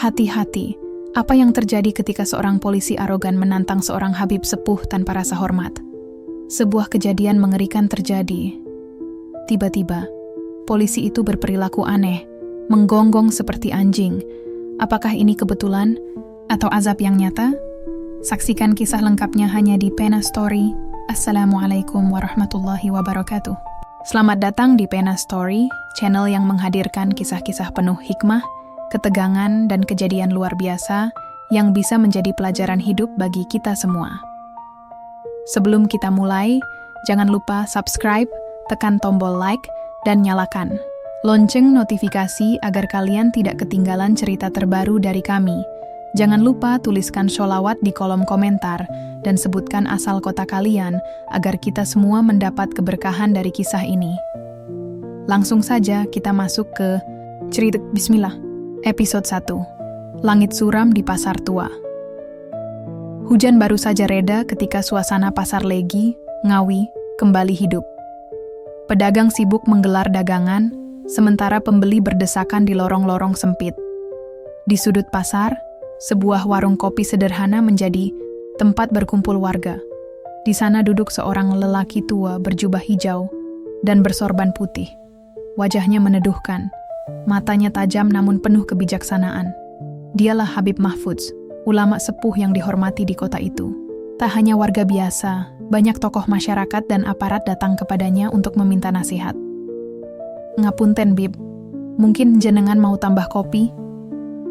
Hati-hati, apa yang terjadi ketika seorang polisi arogan menantang seorang habib sepuh tanpa rasa hormat? Sebuah kejadian mengerikan terjadi. Tiba-tiba, polisi itu berperilaku aneh, menggonggong seperti anjing. Apakah ini kebetulan atau azab yang nyata? Saksikan kisah lengkapnya hanya di Pena Story. Assalamualaikum warahmatullahi wabarakatuh. Selamat datang di Pena Story, channel yang menghadirkan kisah-kisah penuh hikmah, ketegangan, dan kejadian luar biasa yang bisa menjadi pelajaran hidup bagi kita semua. Sebelum kita mulai, jangan lupa subscribe, tekan tombol like, dan nyalakan lonceng notifikasi agar kalian tidak ketinggalan cerita terbaru dari kami. Jangan lupa tuliskan sholawat di kolom komentar dan sebutkan asal kota kalian agar kita semua mendapat keberkahan dari kisah ini. Langsung saja kita masuk ke cerita Bismillah. Episode 1. Langit suram di Pasar Tua. Hujan baru saja reda ketika suasana Pasar Legi, Ngawi, kembali hidup. Pedagang sibuk menggelar dagangan, sementara pembeli berdesakan di lorong-lorong sempit. Di sudut pasar, sebuah warung kopi sederhana menjadi tempat berkumpul warga. Di sana duduk seorang lelaki tua berjubah hijau dan bersorban putih. Wajahnya meneduhkan, matanya tajam namun penuh kebijaksanaan. Dialah Habib Mahfudz, ulama sepuh yang dihormati di kota itu. Tak hanya warga biasa, banyak tokoh masyarakat dan aparat datang kepadanya untuk meminta nasihat. "Ngapunten, Bib, mungkin jenengan mau tambah kopi?"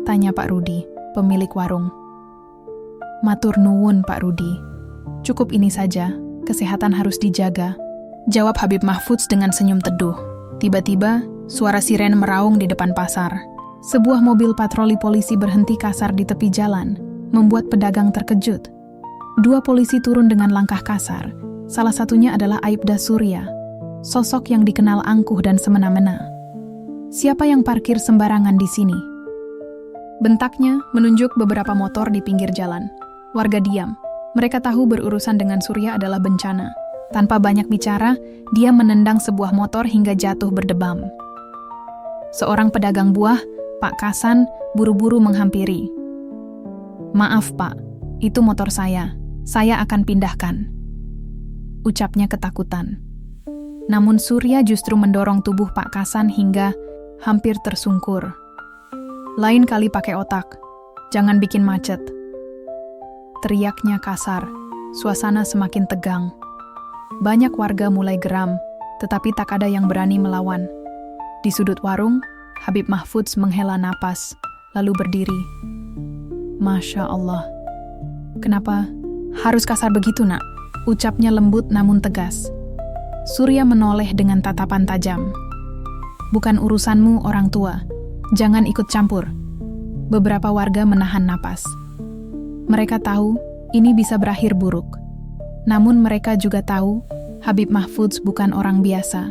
tanya Pak Rudi, pemilik warung. "Matur nuwun, Pak Rudi. Cukup ini saja, kesehatan harus dijaga," jawab Habib Mahfudz dengan senyum teduh. Tiba-tiba, suara siren meraung di depan pasar. Sebuah mobil patroli polisi berhenti kasar di tepi jalan, membuat pedagang terkejut. Dua polisi turun dengan langkah kasar. Salah satunya adalah Aibda Surya, sosok yang dikenal angkuh dan semena-mena. "Siapa yang parkir sembarangan di sini?" bentaknya, menunjuk beberapa motor di pinggir jalan. Warga diam. Mereka tahu berurusan dengan Surya adalah bencana. Tanpa banyak bicara, dia menendang sebuah motor hingga jatuh berdebam. Seorang pedagang buah, Pak Kasan, buru-buru menghampiri. "Maaf, Pak, itu motor saya. Saya akan pindahkan," ucapnya ketakutan. Namun Surya justru mendorong tubuh Pak Kasan hingga hampir tersungkur. "Lain kali pakai otak, jangan bikin macet," teriaknya kasar. Suasana semakin tegang. Banyak warga mulai geram, tetapi tak ada yang berani melawan. Di sudut warung, Habib Mahfudz menghela napas, lalu berdiri. "Masya Allah. Kenapa harus kasar begitu, Nak?" ucapnya lembut namun tegas. Surya menoleh dengan tatapan tajam. "Bukan urusanmu, orang tua. Jangan ikut campur." Beberapa warga menahan napas. Mereka tahu ini bisa berakhir buruk. Namun mereka juga tahu Habib Mahfudz bukan orang biasa.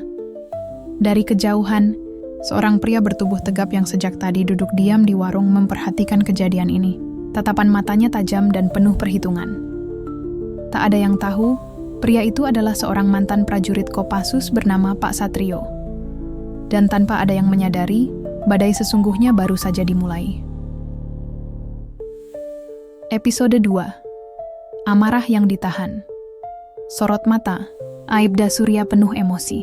Dari kejauhan, seorang pria bertubuh tegap yang sejak tadi duduk diam di warung memperhatikan kejadian ini. Tatapan matanya tajam dan penuh perhitungan. Tak ada yang tahu, pria itu adalah seorang mantan prajurit Kopassus bernama Pak Satrio. Dan tanpa ada yang menyadari, badai sesungguhnya baru saja dimulai. Episode 2. Amarah yang ditahan. Sorot mata, Aibda Surya penuh emosi.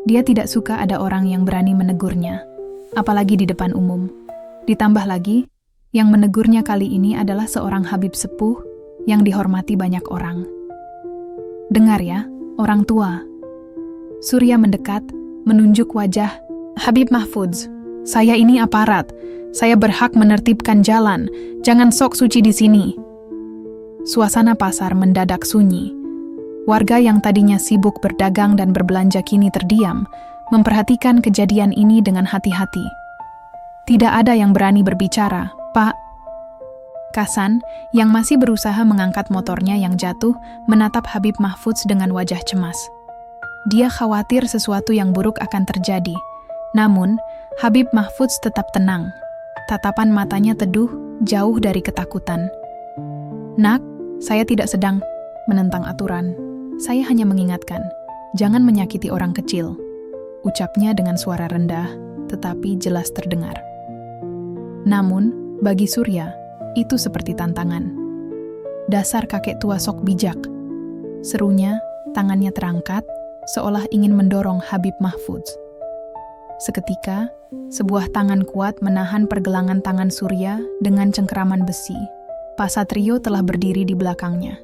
Dia tidak suka ada orang yang berani menegurnya, apalagi di depan umum. Ditambah lagi, yang menegurnya kali ini adalah seorang habib sepuh yang dihormati banyak orang. "Dengar ya, orang tua." Surya mendekat, menunjuk wajah Habib Mahfudz. "Saya ini aparat. Saya berhak menertibkan jalan. Jangan sok suci di sini." Suasana pasar mendadak sunyi. Warga yang tadinya sibuk berdagang dan berbelanja kini terdiam, memperhatikan kejadian ini dengan hati-hati. Tidak ada yang berani berbicara. "Pak." Kasan, yang masih berusaha mengangkat motornya yang jatuh, menatap Habib Mahfudz dengan wajah cemas. Dia khawatir sesuatu yang buruk akan terjadi. Namun, Habib Mahfudz tetap tenang. Tatapan matanya teduh, jauh dari ketakutan. "Nak, saya tidak sedang menentang aturan. Saya hanya mengingatkan, jangan menyakiti orang kecil," ucapnya dengan suara rendah, tetapi jelas terdengar. Namun, Bagi Surya, itu seperti tantangan. Dasar kakek tua sok bijak. Serunya, tangannya terangkat, seolah ingin mendorong Habib Mahfudz. Seketika, sebuah tangan kuat menahan pergelangan tangan Surya dengan cengkeraman besi. Pak Satrio telah berdiri di belakangnya.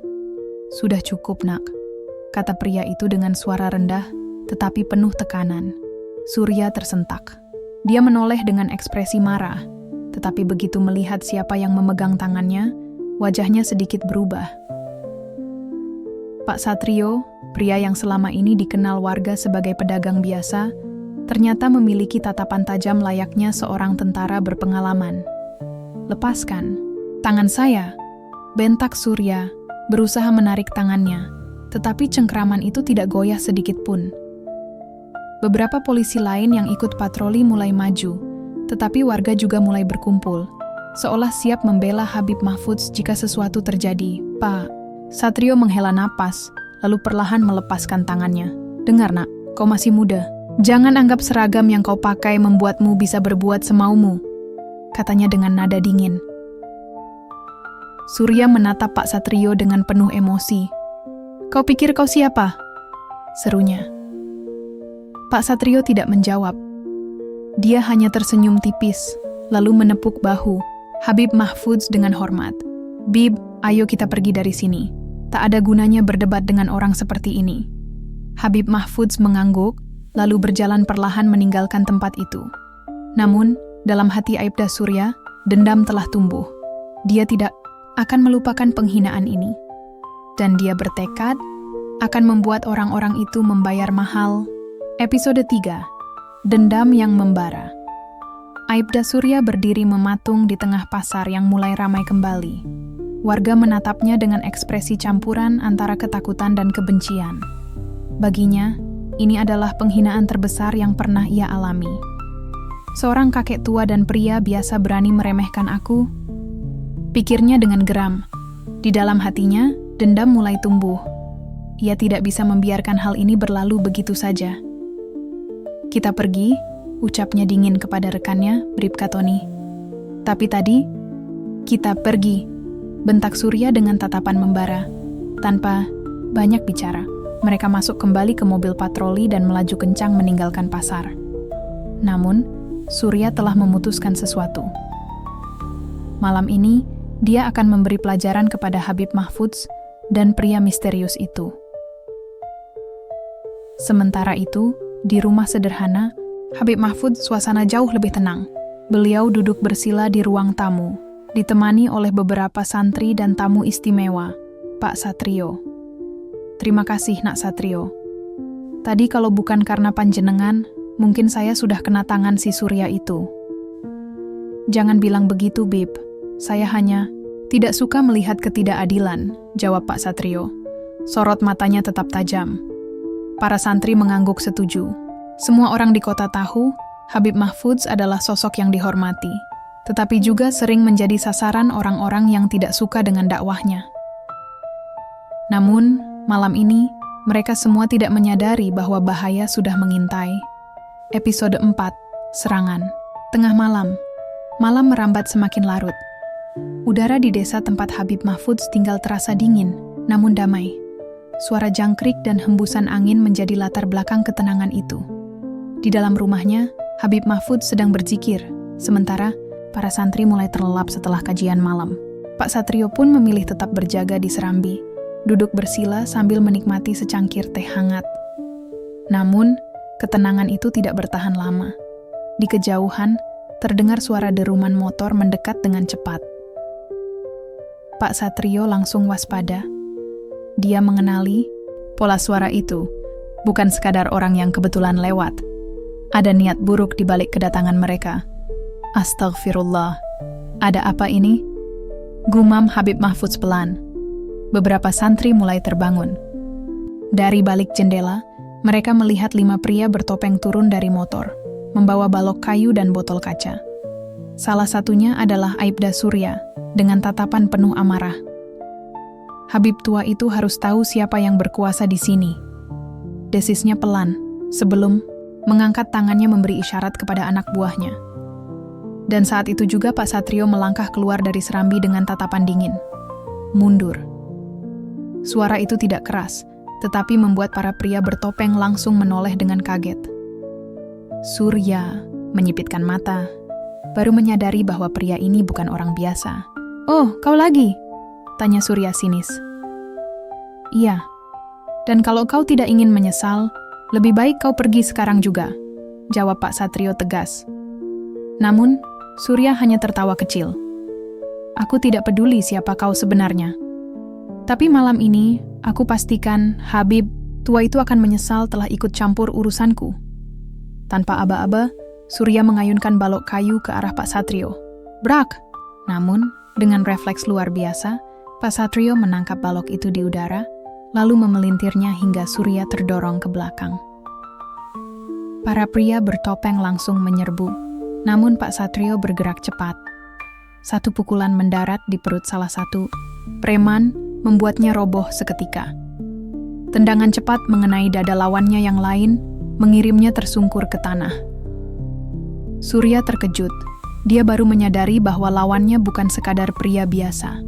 "Sudah cukup, nak," kata pria itu dengan suara rendah, tetapi penuh tekanan. Surya tersentak. Dia menoleh dengan ekspresi marah, tetapi begitu melihat siapa yang memegang tangannya, wajahnya sedikit berubah. Pak Satrio, pria yang selama ini dikenal warga sebagai pedagang biasa, ternyata memiliki tatapan tajam layaknya seorang tentara berpengalaman. "Lepaskan tangan saya," bentak Surya, berusaha menarik tangannya, tetapi cengkeraman itu tidak goyah sedikit pun. Beberapa polisi lain yang ikut patroli mulai maju, tetapi warga juga mulai berkumpul, seolah siap membela Habib Mahfudz jika sesuatu terjadi. "Pak," Satrio menghela napas, lalu perlahan melepaskan tangannya. "Dengar, nak, kau masih muda. Jangan anggap seragam yang kau pakai membuatmu bisa berbuat semaumu," katanya dengan nada dingin. Surya menatap Pak Satrio dengan penuh emosi. "Kau pikir kau siapa?" serunya. Pak Satrio tidak menjawab. Dia hanya tersenyum tipis, lalu menepuk bahu Habib Mahfudz dengan hormat. "Bib, ayo kita pergi dari sini. Tak ada gunanya berdebat dengan orang seperti ini." Habib Mahfudz mengangguk, lalu berjalan perlahan meninggalkan tempat itu. Namun, dalam hati Aibda Surya, dendam telah tumbuh. Dia tidak akan melupakan penghinaan ini. Dan dia bertekad akan membuat orang-orang itu membayar mahal. Episode 3. Dendam yang membara. Aibda Surya berdiri mematung di tengah pasar yang mulai ramai kembali. Warga menatapnya dengan ekspresi campuran antara ketakutan dan kebencian. Baginya, ini adalah penghinaan terbesar yang pernah ia alami. "Seorang kakek tua dan pria biasa berani meremehkan aku?" pikirnya dengan geram. Di dalam hatinya, dendam mulai tumbuh. Ia tidak bisa membiarkan hal ini berlalu begitu saja. "Kita pergi," ucapnya dingin kepada rekannya, Bribka Tony. "Tapi tadi, kita pergi," bentak Surya dengan tatapan membara. Tanpa banyak bicara, mereka masuk kembali ke mobil patroli dan melaju kencang meninggalkan pasar. Namun, Surya telah memutuskan sesuatu. Malam ini, dia akan memberi pelajaran kepada Habib Mahfudz dan pria misterius itu. Sementara itu, di rumah sederhana, Habib Mahfudz suasana jauh lebih tenang. Beliau duduk bersila di ruang tamu, ditemani oleh beberapa santri dan tamu istimewa, Pak Satrio. "Terima kasih, Nak Satrio. Tadi kalau bukan karena panjenengan, mungkin saya sudah kena tangan si Surya itu." "Jangan bilang begitu, Bib. Saya hanya tidak suka melihat ketidakadilan," jawab Pak Satrio. Sorot matanya tetap tajam. Para santri mengangguk setuju. Semua orang di kota tahu, Habib Mahfudz adalah sosok yang dihormati, tetapi juga sering menjadi sasaran orang-orang yang tidak suka dengan dakwahnya. Namun, malam ini, mereka semua tidak menyadari bahwa bahaya sudah mengintai. Episode 4. Serangan. Tengah malam. Malam merambat semakin larut. Udara di desa tempat Habib Mahfudz tinggal terasa dingin, namun damai. Suara jangkrik dan hembusan angin menjadi latar belakang ketenangan itu. Di dalam rumahnya, Habib Mahfudz sedang berzikir, sementara para santri mulai terlelap setelah kajian malam. Pak Satrio pun memilih tetap berjaga di serambi, duduk bersila sambil menikmati secangkir teh hangat. Namun, ketenangan itu tidak bertahan lama. Di kejauhan, terdengar suara deruman motor mendekat dengan cepat. Pak Satrio langsung waspada. Dia mengenali pola suara itu bukan sekadar orang yang kebetulan lewat. Ada niat buruk di balik kedatangan mereka. Astagfirullah. Ada apa ini? Gumam Habib Mahfudz pelan. Beberapa santri mulai terbangun. Dari balik jendela, mereka melihat 5 pria bertopeng turun dari motor, membawa balok kayu dan botol kaca. Salah satunya adalah Aibda Surya, dengan tatapan penuh amarah. Habib tua itu harus tahu siapa yang berkuasa di sini. Desisnya pelan, sebelum mengangkat tangannya memberi isyarat kepada anak buahnya. Dan saat itu juga Pak Satrio melangkah keluar dari serambi dengan tatapan dingin. Mundur. Suara itu tidak keras, tetapi membuat para pria bertopeng langsung menoleh dengan kaget. Surya menyipitkan mata, baru menyadari bahwa pria ini bukan orang biasa. "Oh, kau lagi?" tanya Surya sinis. "Iya, dan kalau kau tidak ingin menyesal, lebih baik kau pergi sekarang juga," jawab Pak Satrio tegas. Namun, Surya hanya tertawa kecil. "Aku tidak peduli siapa kau sebenarnya. Tapi malam ini, aku pastikan Habib tua itu akan menyesal telah ikut campur urusanku." Tanpa aba-aba, Surya mengayunkan balok kayu ke arah Pak Satrio. Brak! Namun, dengan refleks luar biasa, Pak Satrio menangkap balok itu di udara, lalu memelintirnya hingga Surya terdorong ke belakang. Para pria bertopeng langsung menyerbu. Namun Pak Satrio bergerak cepat. Satu pukulan mendarat di perut salah satu preman membuatnya roboh seketika. Tendangan cepat mengenai dada lawannya yang lain, mengirimnya tersungkur ke tanah. Surya terkejut. Dia baru menyadari bahwa lawannya bukan sekadar pria biasa.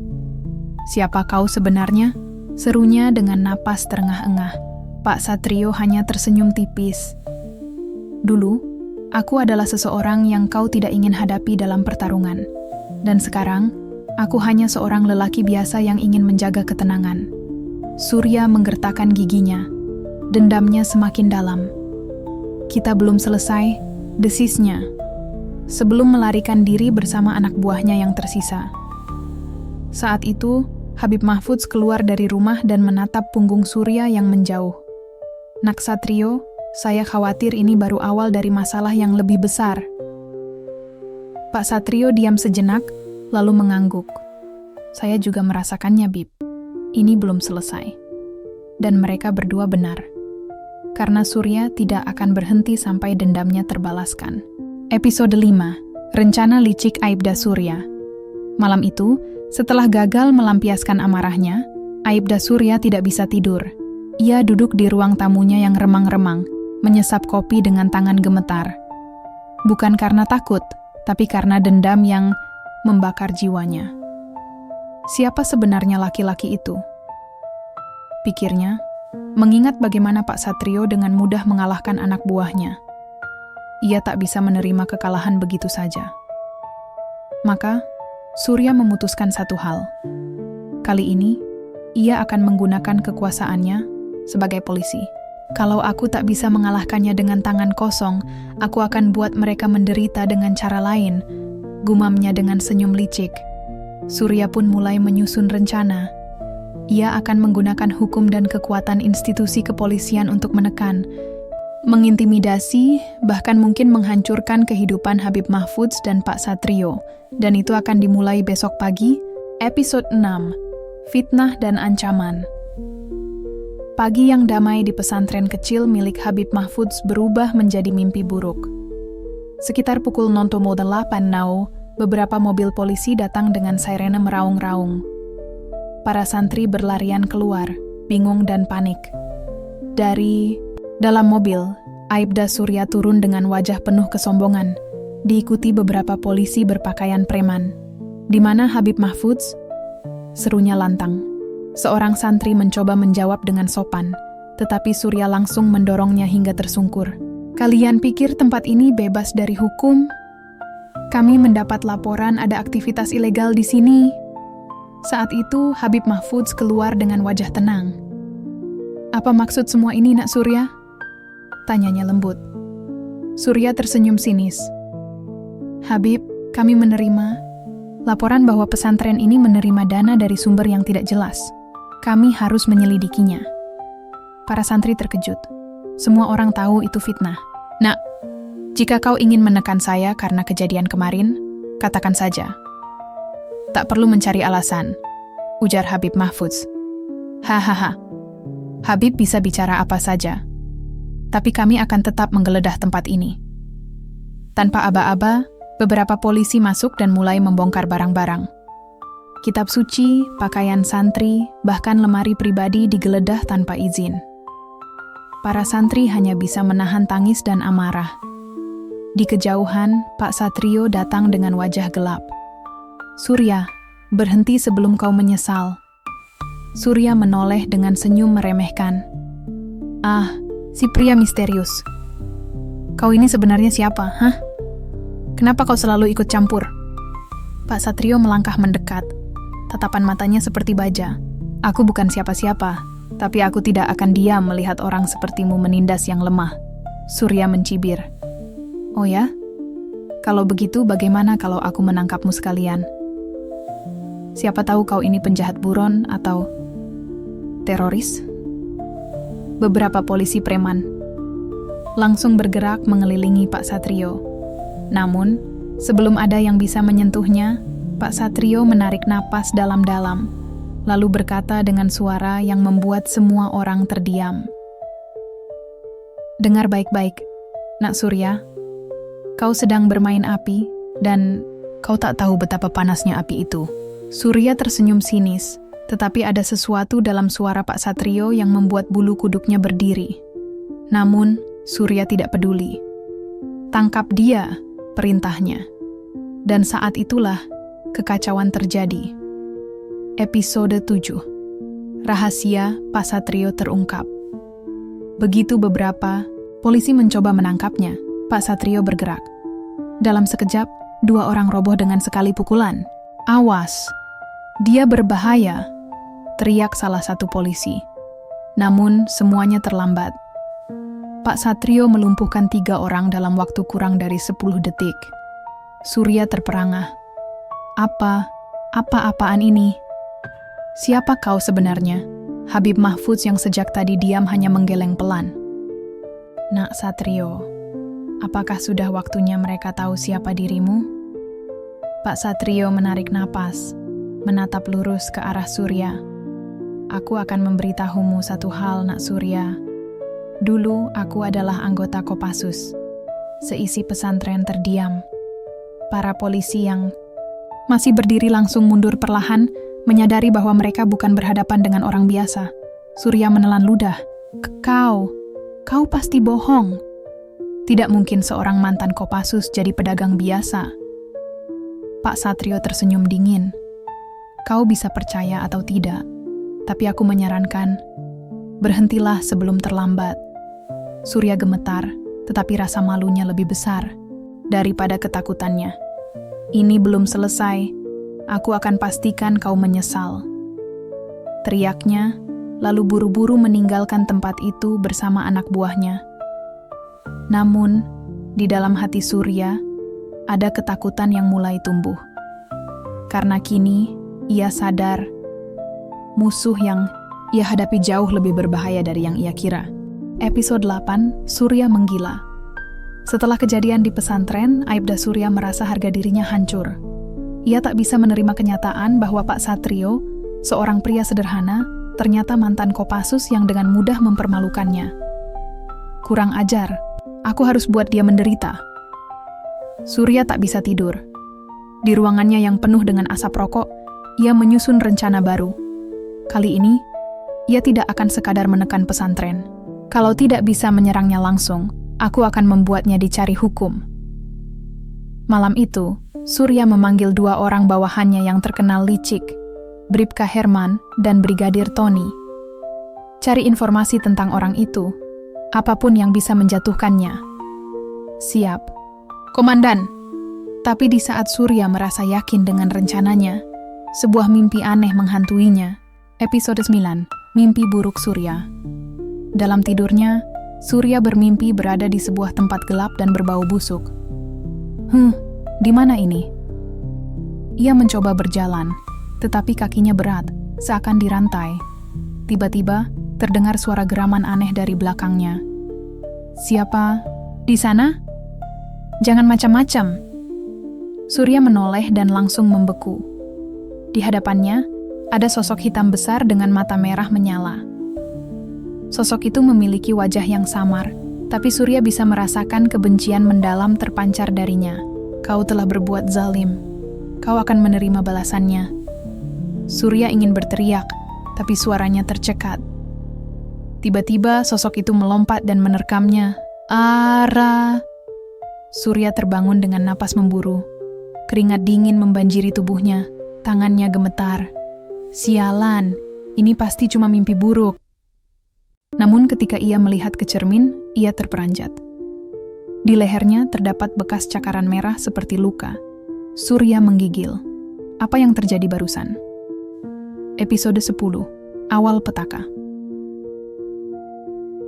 "Siapa kau sebenarnya?" serunya dengan napas terengah-engah. Pak Satrio hanya tersenyum tipis. "Dulu, aku adalah seseorang yang kau tidak ingin hadapi dalam pertarungan. Dan sekarang, aku hanya seorang lelaki biasa yang ingin menjaga ketenangan." Surya menggertakkan giginya. Dendamnya semakin dalam. "Kita belum selesai," desisnya, sebelum melarikan diri bersama anak buahnya yang tersisa. Saat itu, Habib Mahfudz keluar dari rumah dan menatap punggung Surya yang menjauh. "Nak Satrio, saya khawatir ini baru awal dari masalah yang lebih besar." Pak Satrio diam sejenak, lalu mengangguk. "Saya juga merasakannya, Bib. Ini belum selesai." Dan mereka berdua benar. Karena Surya tidak akan berhenti sampai dendamnya terbalaskan. Episode 5. Rencana licik Aibda Surya. Malam itu, setelah gagal melampiaskan amarahnya, Aibda Surya tidak bisa tidur. Ia duduk di ruang tamunya yang remang-remang, menyesap kopi dengan tangan gemetar. Bukan karena takut, tapi karena dendam yang membakar jiwanya. Siapa sebenarnya laki-laki itu? Pikirnya, mengingat bagaimana Pak Satrio dengan mudah mengalahkan anak buahnya. Ia tak bisa menerima kekalahan begitu saja. Maka, Surya memutuskan satu hal. Kali ini, ia akan menggunakan kekuasaannya sebagai polisi. "Kalau aku tak bisa mengalahkannya dengan tangan kosong, aku akan buat mereka menderita dengan cara lain," gumamnya dengan senyum licik. Surya pun mulai menyusun rencana. Ia akan menggunakan hukum dan kekuatan institusi kepolisian untuk menekan, mengintimidasi, bahkan mungkin menghancurkan kehidupan Habib Mahfudz dan Pak Satrio. Dan itu akan dimulai besok pagi, episode 6, Fitnah dan Ancaman. Pagi yang damai di pesantren kecil milik Habib Mahfudz berubah menjadi mimpi buruk. Sekitar pukul 08.00, beberapa mobil polisi datang dengan sirene meraung-raung. Para santri berlarian keluar, bingung dan panik. Dari dalam mobil, Aibda Surya turun dengan wajah penuh kesombongan, diikuti beberapa polisi berpakaian preman. "Di mana Habib Mahfudz?" serunya lantang. Seorang santri mencoba menjawab dengan sopan, tetapi Surya langsung mendorongnya hingga tersungkur. "Kalian pikir tempat ini bebas dari hukum? Kami mendapat laporan ada aktivitas ilegal di sini." Saat itu, Habib Mahfudz keluar dengan wajah tenang. "Apa maksud semua ini, Nak Surya?" tanyanya lembut. Surya tersenyum sinis. "Habib, kami menerima laporan bahwa pesantren ini menerima dana dari sumber yang tidak jelas. Kami harus menyelidikinya." Para santri terkejut. Semua orang tahu itu fitnah. "Nak, jika kau ingin menekan saya karena kejadian kemarin, katakan saja. Tak perlu mencari alasan," ujar Habib Mahfudz. "Hahaha. Habib bisa bicara apa saja. Tapi kami akan tetap menggeledah tempat ini." Tanpa aba-aba, beberapa polisi masuk dan mulai membongkar barang-barang. Kitab suci, pakaian santri, bahkan lemari pribadi digeledah tanpa izin. Para santri hanya bisa menahan tangis dan amarah. Di kejauhan, Pak Satrio datang dengan wajah gelap. "Surya, berhenti sebelum kau menyesal." Surya menoleh dengan senyum meremehkan. "Ah, si pria misterius. Kau ini sebenarnya siapa, hah? Kenapa kau selalu ikut campur?" Pak Satrio melangkah mendekat. Tatapan matanya seperti baja. "Aku bukan siapa-siapa, tapi aku tidak akan diam melihat orang sepertimu menindas yang lemah." Surya mencibir. "Oh ya? Kalau begitu bagaimana kalau aku menangkapmu sekalian? Siapa tahu kau ini penjahat buron atau teroris?" Beberapa polisi preman langsung bergerak mengelilingi Pak Satrio. Namun, sebelum ada yang bisa menyentuhnya, Pak Satrio menarik napas dalam-dalam, lalu berkata dengan suara yang membuat semua orang terdiam. "Dengar baik-baik, Nak Surya. Kau sedang bermain api, dan kau tak tahu betapa panasnya api itu." Surya tersenyum sinis, tetapi ada sesuatu dalam suara Pak Satrio yang membuat bulu kuduknya berdiri. Namun, Surya tidak peduli. "Tangkap dia," perintahnya. Dan saat itulah kekacauan terjadi. Episode 7. Rahasia Pak Satrio terungkap. Begitu beberapa polisi mencoba menangkapnya, Pak Satrio bergerak. Dalam sekejap, 2 orang roboh dengan sekali pukulan. "Awas, dia berbahaya!" teriak salah satu polisi. Namun, semuanya terlambat. Pak Satrio melumpuhkan 3 orang dalam waktu kurang dari 10 detik. Surya terperangah. Apa-apaan ini? Siapa kau sebenarnya? Habib Mahfudz yang sejak tadi diam hanya menggeleng pelan. "Nak Satrio, apakah sudah waktunya mereka tahu siapa dirimu?" Pak Satrio menarik napas, menatap lurus ke arah Surya. "Aku akan memberitahumu satu hal, Nak Surya. Dulu aku adalah anggota Kopassus." Seisi pesantren terdiam. Para polisi yang masih berdiri langsung mundur perlahan, menyadari bahwa mereka bukan berhadapan dengan orang biasa. Surya menelan ludah. Kau pasti bohong. Tidak mungkin seorang mantan Kopassus jadi pedagang biasa." Pak Satrio tersenyum dingin. "Kau bisa percaya atau tidak, tapi aku menyarankan, berhentilah sebelum terlambat." Surya gemetar, tetapi rasa malunya lebih besar daripada ketakutannya. "Ini belum selesai. Aku akan pastikan kau menyesal." Teriaknya, lalu buru-buru meninggalkan tempat itu bersama anak buahnya. Namun, di dalam hati Surya, ada ketakutan yang mulai tumbuh. Karena kini, ia sadar musuh yang ia hadapi jauh lebih berbahaya dari yang ia kira. Episode 8, Surya menggila. Setelah kejadian di pesantren, Aibda Surya merasa harga dirinya hancur. Ia tak bisa menerima kenyataan bahwa Pak Satrio, seorang pria sederhana, ternyata mantan Kopassus yang dengan mudah mempermalukannya. "Kurang ajar, aku harus buat dia menderita." Surya tak bisa tidur. Di ruangannya yang penuh dengan asap rokok, ia menyusun rencana baru. Kali ini, ia tidak akan sekadar menekan pesantren. Kalau tidak bisa menyerangnya langsung, aku akan membuatnya dicari hukum. Malam itu, Surya memanggil 2 orang bawahannya yang terkenal licik, Bribka Herman dan Brigadir Tony. Cari informasi tentang orang itu, apapun yang bisa menjatuhkannya. "Siap, Komandan." Tapi di saat Surya merasa yakin dengan rencananya, sebuah mimpi aneh menghantuinya. Episode 9, Mimpi Buruk Surya. Dalam tidurnya, Surya bermimpi berada di sebuah tempat gelap dan berbau busuk. Di mana ini? Ia mencoba berjalan, tetapi kakinya berat, seakan dirantai. Tiba-tiba, terdengar suara geraman aneh dari belakangnya. "Siapa di sana? Jangan macam-macam." Surya menoleh dan langsung membeku. Di hadapannya, ada sosok hitam besar dengan mata merah menyala. Sosok itu memiliki wajah yang samar, tapi Surya bisa merasakan kebencian mendalam terpancar darinya. "Kau telah berbuat zalim. Kau akan menerima balasannya." Surya ingin berteriak, tapi suaranya tercekat. Tiba-tiba sosok itu melompat dan menerkamnya. "Ara!" Surya terbangun dengan napas memburu. Keringat dingin membanjiri tubuhnya, tangannya gemetar. Sialan, ini pasti cuma mimpi buruk. Namun ketika ia melihat ke cermin, ia terperanjat. Di lehernya terdapat bekas cakaran merah seperti luka. Surya menggigil. Apa yang terjadi barusan? Episode 10. Awal petaka.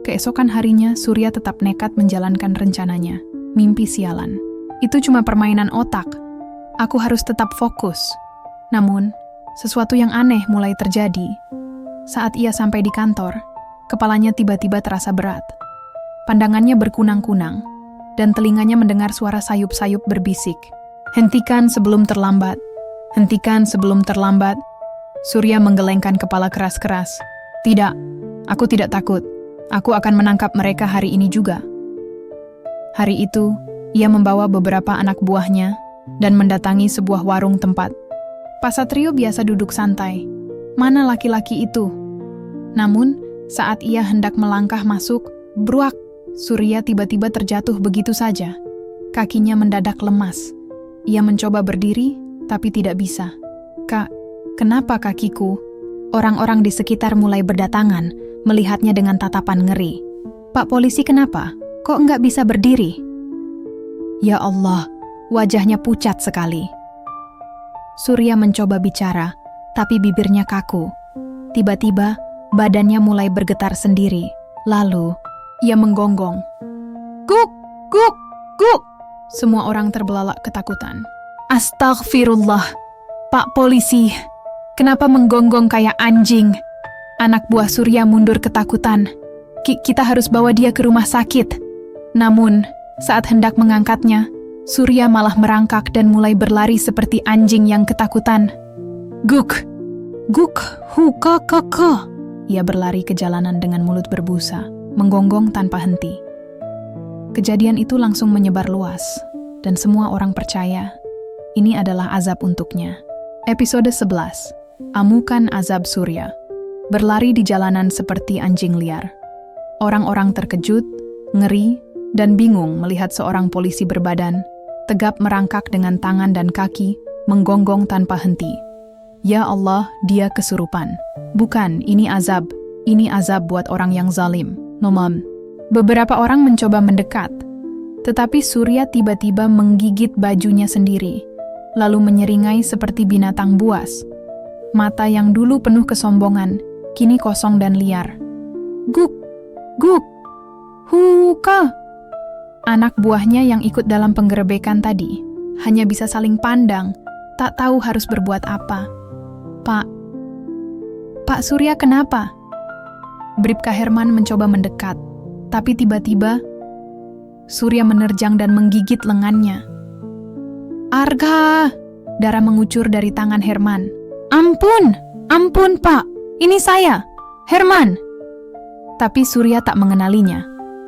Keesokan harinya, Surya tetap nekat menjalankan rencananya. Mimpi sialan. Itu cuma permainan otak. Aku harus tetap fokus. Namun, sesuatu yang aneh mulai terjadi. Saat ia sampai di kantor, kepalanya tiba-tiba terasa berat. Pandangannya berkunang-kunang, dan telinganya mendengar suara sayup-sayup berbisik. Hentikan sebelum terlambat. Hentikan sebelum terlambat. Surya menggelengkan kepala keras-keras. Tidak, aku tidak takut. Aku akan menangkap mereka hari ini juga. Hari itu, ia membawa beberapa anak buahnya dan mendatangi sebuah warung tempat. Pak Satrio biasa duduk santai. Mana laki-laki itu? Namun, saat ia hendak melangkah masuk, bruak, Surya tiba-tiba terjatuh begitu saja. Kakinya mendadak lemas. Ia mencoba berdiri, tapi tidak bisa. Kak, kenapa kakiku? Orang-orang di sekitar mulai berdatangan, melihatnya dengan tatapan ngeri. Pak polisi kenapa? Kok nggak bisa berdiri? Ya Allah, wajahnya pucat sekali. Surya mencoba bicara, tapi bibirnya kaku. Tiba-tiba, badannya mulai bergetar sendiri. Lalu, ia menggonggong. Guk, guk, guk. Semua orang terbelalak ketakutan. Astagfirullah, Pak polisi, kenapa menggonggong kayak anjing? Anak buah Surya mundur ketakutan. Kita harus bawa dia ke rumah sakit. Namun, saat hendak mengangkatnya, Surya malah merangkak dan mulai berlari seperti anjing yang ketakutan. Guk! Guk! Hu-ka-ka-ka! Ia berlari ke jalanan dengan mulut berbusa, menggonggong tanpa henti. Kejadian itu langsung menyebar luas, dan semua orang percaya ini adalah azab untuknya. Episode 11. Amukan azab Surya. Berlari di jalanan seperti anjing liar. Orang-orang terkejut, ngeri, dan bingung melihat seorang polisi berbadan, tegap merangkak dengan tangan dan kaki, menggonggong tanpa henti. Ya Allah, dia kesurupan. Bukan, ini azab. Ini azab buat orang yang zalim. Nomam. Beberapa orang mencoba mendekat, tetapi Surya tiba-tiba menggigit bajunya sendiri, lalu menyeringai seperti binatang buas. Mata yang dulu penuh kesombongan, kini kosong dan liar. Guk! Guk! Huka! Anak buahnya yang ikut dalam penggerebekan tadi hanya bisa saling pandang, tak tahu harus berbuat apa. Pak Surya kenapa? Bribka Herman mencoba mendekat, tapi tiba-tiba Surya menerjang dan menggigit lengannya. Arga! Darah mengucur dari tangan Herman. Ampun! Ampun, Pak! Ini saya! Herman! Tapi Surya tak mengenalinya.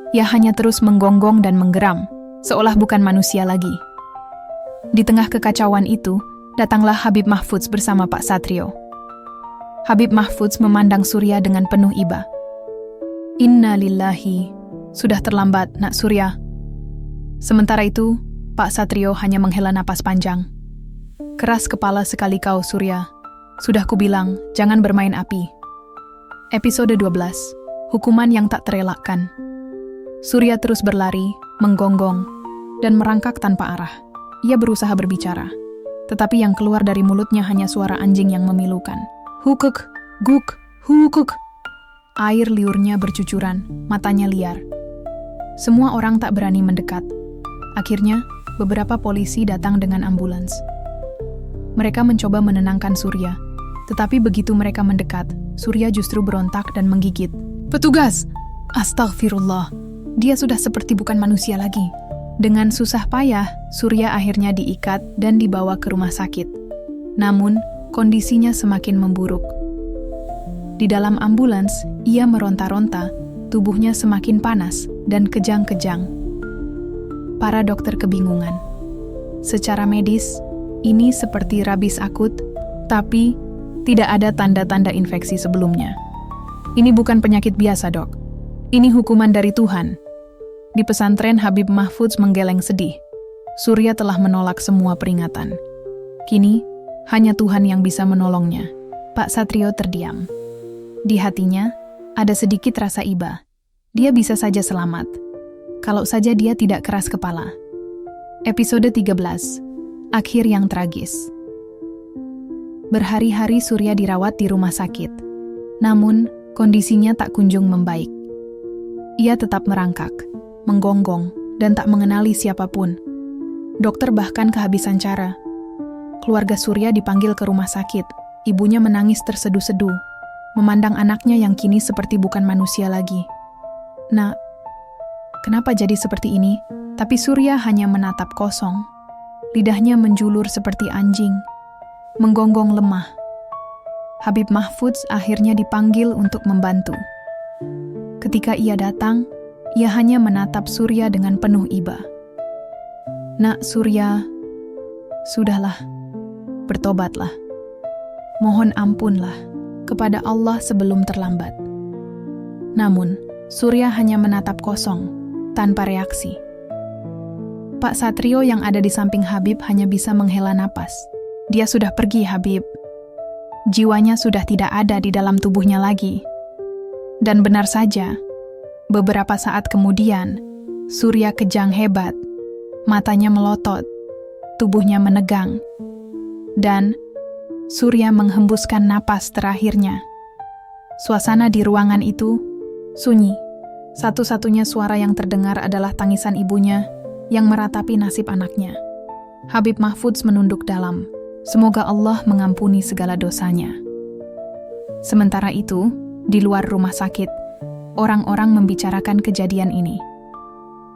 Ia hanya terus menggonggong dan menggeram, seolah bukan manusia lagi. Di tengah kekacauan itu, datanglah Habib Mahfudz bersama Pak Satrio. Habib Mahfudz memandang Surya dengan penuh iba. Inna lillahi, sudah terlambat, Nak Surya. Sementara itu, Pak Satrio hanya menghela napas panjang. Keras kepala sekali kau, Surya. Sudah kubilang, jangan bermain api. Episode 12. Hukuman yang tak terelakkan. Surya terus berlari, menggonggong, dan merangkak tanpa arah. Ia berusaha berbicara, tetapi yang keluar dari mulutnya hanya suara anjing yang memilukan. Hukuk, guk, hukuk. Air liurnya bercucuran, matanya liar. Semua orang tak berani mendekat. Akhirnya, beberapa polisi datang dengan ambulans. Mereka mencoba menenangkan Surya, tetapi begitu mereka mendekat, Surya justru berontak dan menggigit. Petugas! Astagfirullah! Dia sudah seperti bukan manusia lagi. Dengan susah payah, Surya akhirnya diikat dan dibawa ke rumah sakit. Namun, kondisinya semakin memburuk. Di dalam ambulans, ia meronta-ronta, tubuhnya semakin panas dan kejang-kejang. Para dokter kebingungan. Secara medis, ini seperti rabies akut, tapi tidak ada tanda-tanda infeksi sebelumnya. Ini bukan penyakit biasa, Dok. Ini hukuman dari Tuhan. Di pesantren, Habib Mahfudz menggeleng sedih. Surya telah menolak semua peringatan. Kini, hanya Tuhan yang bisa menolongnya. Pak Satrio terdiam. Di hatinya, ada sedikit rasa iba. Dia bisa saja selamat. Kalau saja dia tidak keras kepala. Episode 13. Akhir yang tragis. Berhari-hari Surya dirawat di rumah sakit. Namun, kondisinya tak kunjung membaik. Ia tetap merangkak, menggonggong, dan tak mengenali siapapun. Dokter bahkan kehabisan cara. Keluarga Surya dipanggil ke rumah sakit. Ibunya menangis terseduh-seduh, memandang anaknya yang kini seperti bukan manusia lagi. Nak, kenapa jadi seperti ini? Tapi Surya hanya menatap kosong. Lidahnya menjulur seperti anjing, menggonggong lemah. Habib Mahfudz akhirnya dipanggil untuk membantu. Ketika ia datang, ia hanya menatap Surya dengan penuh iba. Nak Surya, sudahlah, bertobatlah. Mohon ampunlah kepada Allah sebelum terlambat. Namun, Surya hanya menatap kosong, tanpa reaksi. Pak Satrio yang ada di samping Habib hanya bisa menghela napas. Dia sudah pergi, Habib. Jiwanya sudah tidak ada di dalam tubuhnya lagi. Dan benar saja, beberapa saat kemudian, Surya kejang hebat. Matanya melotot, tubuhnya menegang, dan Surya menghembuskan napas terakhirnya. Suasana di ruangan itu sunyi. Satu-satunya suara yang terdengar adalah tangisan ibunya yang meratapi nasib anaknya. Habib Mahfudz menunduk dalam. Semoga Allah mengampuni segala dosanya. Sementara itu, di luar rumah sakit, orang-orang membicarakan kejadian ini.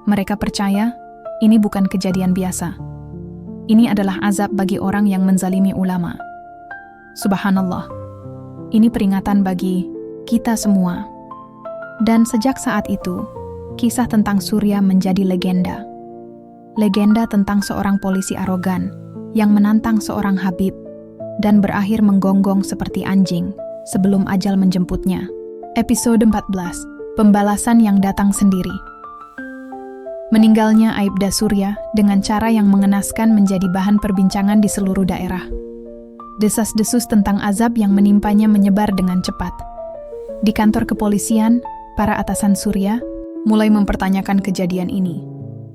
Mereka percaya ini bukan kejadian biasa. Ini adalah azab bagi orang yang menzalimi ulama. Subhanallah, ini peringatan bagi kita semua. Dan sejak saat itu, kisah tentang Surya menjadi legenda. Legenda tentang seorang polisi arogan yang menantang seorang habib dan berakhir menggonggong seperti anjing sebelum ajal menjemputnya. Episode 14. Pembalasan yang datang sendiri. Meninggalnya Aibda Surya dengan cara yang mengenaskan menjadi bahan perbincangan di seluruh daerah. Desas-desus tentang azab yang menimpanya menyebar dengan cepat. Di kantor kepolisian, para atasan Surya mulai mempertanyakan kejadian ini.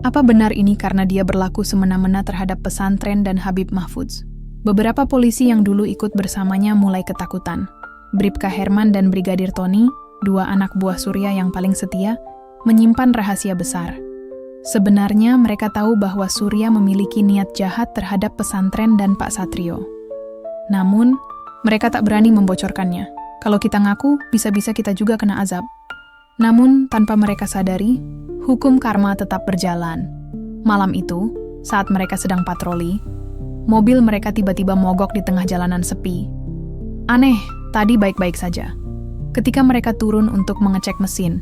Apa benar ini karena dia berlaku semena-mena terhadap pesantren dan Habib Mahfudz? Beberapa polisi yang dulu ikut bersamanya mulai ketakutan. Bribka Herman dan Brigadir Tony, dua anak buah Surya yang paling setia, menyimpan rahasia besar. Sebenarnya mereka tahu bahwa Surya memiliki niat jahat terhadap pesantren dan Pak Satrio. Namun, mereka tak berani membocorkannya. Kalau kita ngaku, bisa-bisa kita juga kena azab. Namun, tanpa mereka sadari, hukum karma tetap berjalan. Malam itu, saat mereka sedang patroli, mobil mereka tiba-tiba mogok di tengah jalanan sepi. Aneh, tadi baik-baik saja. Ketika mereka turun untuk mengecek mesin,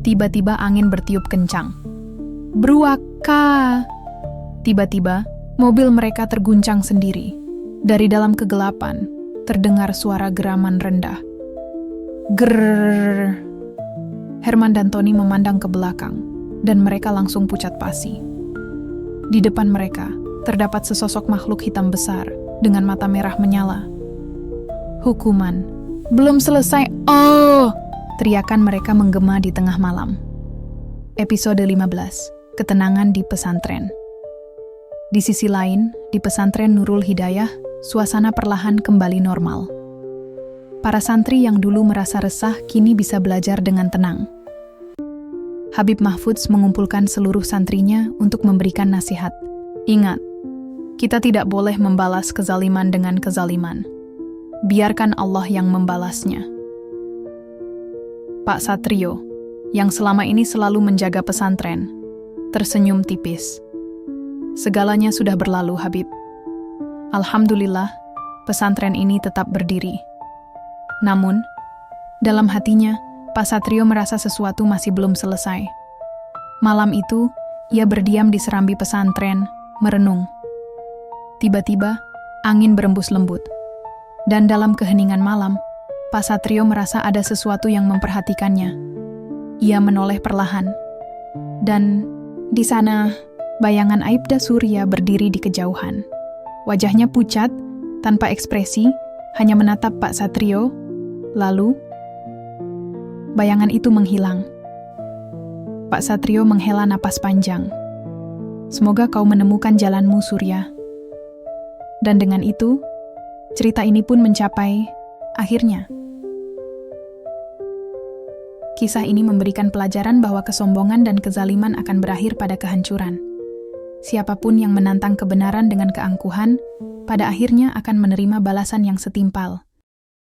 tiba-tiba angin bertiup kencang. Bruaka! Tiba-tiba, mobil mereka terguncang sendiri. Dari dalam kegelapan, terdengar suara geraman rendah. Grrrr. Herman dan Tony memandang ke belakang, dan mereka langsung pucat pasi. Di depan mereka, terdapat sesosok makhluk hitam besar, dengan mata merah menyala. Hukuman. Belum selesai. Oh! Teriakan mereka menggema di tengah malam. Episode 15. Ketenangan di pesantren. Di sisi lain, di pesantren Nurul Hidayah, suasana perlahan kembali normal. Para santri yang dulu merasa resah kini bisa belajar dengan tenang. Habib Mahfudz mengumpulkan seluruh santrinya untuk memberikan nasihat. Ingat, kita tidak boleh membalas kezaliman dengan kezaliman. Biarkan Allah yang membalasnya. Pak Satrio, yang selama ini selalu menjaga pesantren, tersenyum tipis. Segalanya sudah berlalu, Habib. Alhamdulillah, pesantren ini tetap berdiri. Namun, dalam hatinya, Pak Satrio merasa sesuatu masih belum selesai. Malam itu, ia berdiam di serambi pesantren, merenung. Tiba-tiba, angin berembus lembut. Dan dalam keheningan malam, Pak Satrio merasa ada sesuatu yang memperhatikannya. Ia menoleh perlahan. Dan di sana, Bayangan Aibda Surya berdiri di kejauhan. Wajahnya pucat, tanpa ekspresi, hanya menatap Pak Satrio. Lalu, bayangan itu menghilang. Pak Satrio menghela napas panjang. Semoga kau menemukan jalanmu, Surya. Dan dengan itu, cerita ini pun mencapai akhirnya. Kisah ini memberikan pelajaran bahwa kesombongan dan kezaliman akan berakhir pada kehancuran. Siapapun yang menantang kebenaran dengan keangkuhan, pada akhirnya akan menerima balasan yang setimpal.